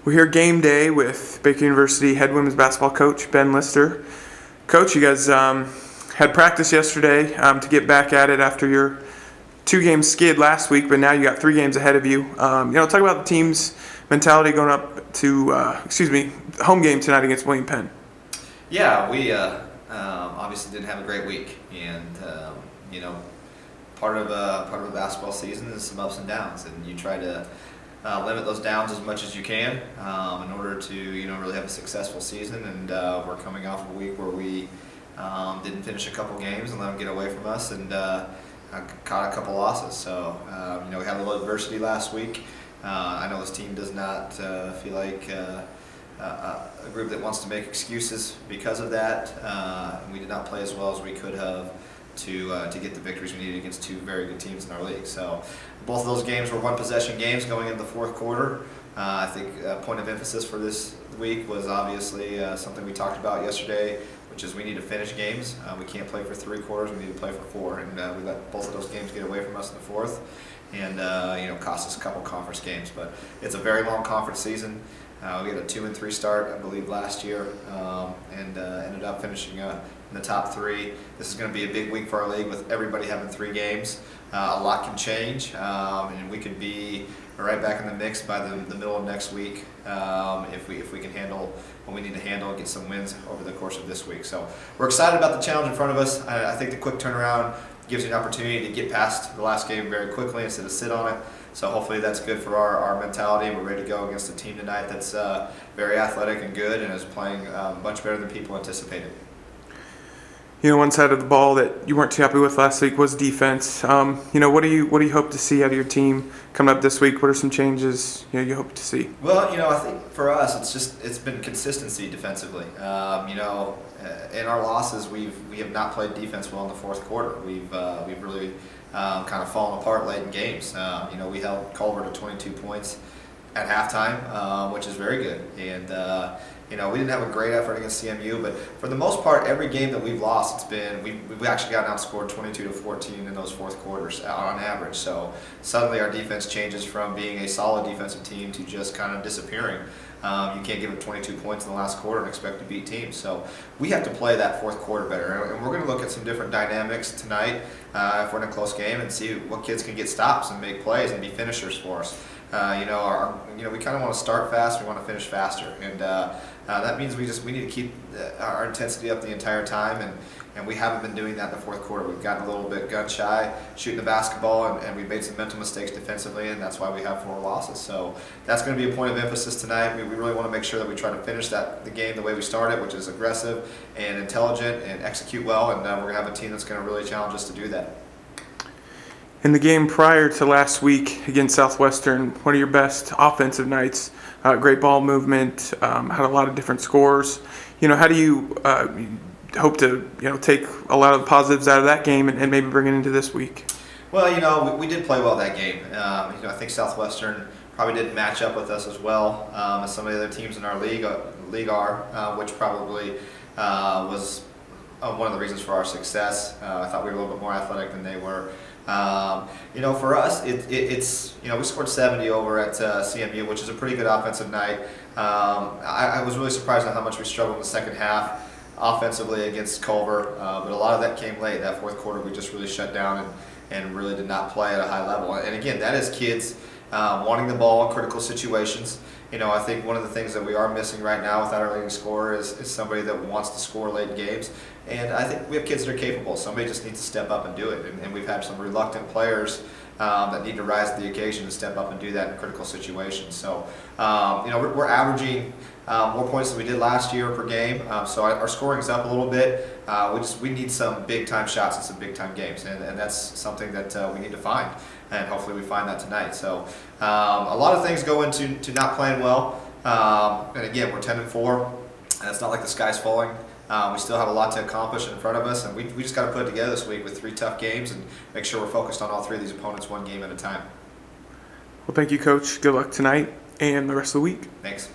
We're here game day with Baker University head women's basketball coach Ben Lister. Coach, you guys had practice yesterday to get back at it after your 2-game skid last week, but now you got 3 games ahead of you. Talk about the team's mentality going up to home game tonight against William Penn. Yeah, we obviously didn't have a great week, and part of a basketball season is some ups and downs, and you try to limit those downs as much as you can in order to really have a successful season. And we're coming off a week where we didn't finish a couple games and let them get away from us, and caught a couple losses. So we had a little adversity last week. I know this team does not feel like a group that wants to make excuses because of that. We did not play as well as we could have to get the victories we needed against 2 very good teams in our league. So both of those games were one-possession games going into the fourth quarter. I think a point of emphasis for this week was obviously something we talked about yesterday, which is we need to finish games. We can't play for 3 quarters, we need to play for 4. And we let both of those games get away from us in the fourth, and cost us a couple conference games. But it's a very long conference season. We had a 2-3 start, I believe, last year, and ended up finishing in the top 3. This is going to be a big week for our league with everybody having 3 games. A lot can change, and we could be right back in the mix by the middle of next week if we can handle what we need to handle and get some wins over the course of this week. So we're excited about the challenge in front of us. I think the quick turnaround gives you an opportunity to get past the last game very quickly instead of sit on it. So hopefully that's good for our mentality. We're ready to go against a team tonight that's very athletic and good and is playing much better than people anticipated. One side of the ball that you weren't too happy with last week was defense. What do you hope to see out of your team coming up this week? What are some changes you hope to see? Well, I think for us it's been consistency defensively. In our losses we have not played defense well in the fourth quarter. We've really kind of fallen apart late in games. We held Culver to 22 points at halftime, which is very good. And we didn't have a great effort against CMU, but for the most part, every game that we've lost, it's been we've actually gotten outscored 22-14 in those fourth quarters on average. So suddenly our defense changes from being a solid defensive team to just kind of disappearing. You can't give up 22 points in the last quarter and expect to beat teams. So we have to play that fourth quarter better, and we're going to look at some different dynamics tonight if we're in a close game and see what kids can get stops and make plays and be finishers for us. We kind of want to start fast. We want to finish faster, and that means we need to keep our intensity up the entire time, and we haven't been doing that in the fourth quarter. We've gotten a little bit gun shy shooting the basketball, and we've made some mental mistakes defensively, and that's why we have 4 losses. So that's going to be a point of emphasis tonight. We really want to make sure that we try to finish the game the way we started, which is aggressive and intelligent and execute well, and we're going to have a team that's going to really challenge us to do that. In the game prior to last week against Southwestern, one of your best offensive nights, great ball movement, had a lot of different scores. How do you hope to take a lot of the positives out of that game and maybe bring it into this week? Well, we did play well that game. I think Southwestern probably didn't match up with us as well as some of the other teams in our league are, which probably was one of the reasons for our success. I thought we were a little bit more athletic than they were. For us, it's we scored 70 over at CMU, which is a pretty good offensive night. I was really surprised at how much we struggled in the second half offensively against Culver, but a lot of that came late. That fourth quarter, we just really shut down and really did not play at a high level. And again, that is kids wanting the ball in critical situations. I think one of the things that we are missing right now without our leading scorer is somebody that wants to score late in games. And I think we have kids that are capable. Somebody just needs to step up and do it. And we've had some reluctant players that need to rise to the occasion and step up and do that in critical situations. So, we're averaging more points than we did last year per game. So our scoring is up a little bit. We need some big time shots in some big time games, and that's something that we need to find. And hopefully we find that tonight. So a lot of things go into not playing well. And again, we're 10-4, and it's not like the sky's falling. We still have a lot to accomplish in front of us, and we just got to put it together this week with 3 tough games and make sure we're focused on all 3 of these opponents one game at a time. Well, thank you, Coach. Good luck tonight and the rest of the week. Thanks.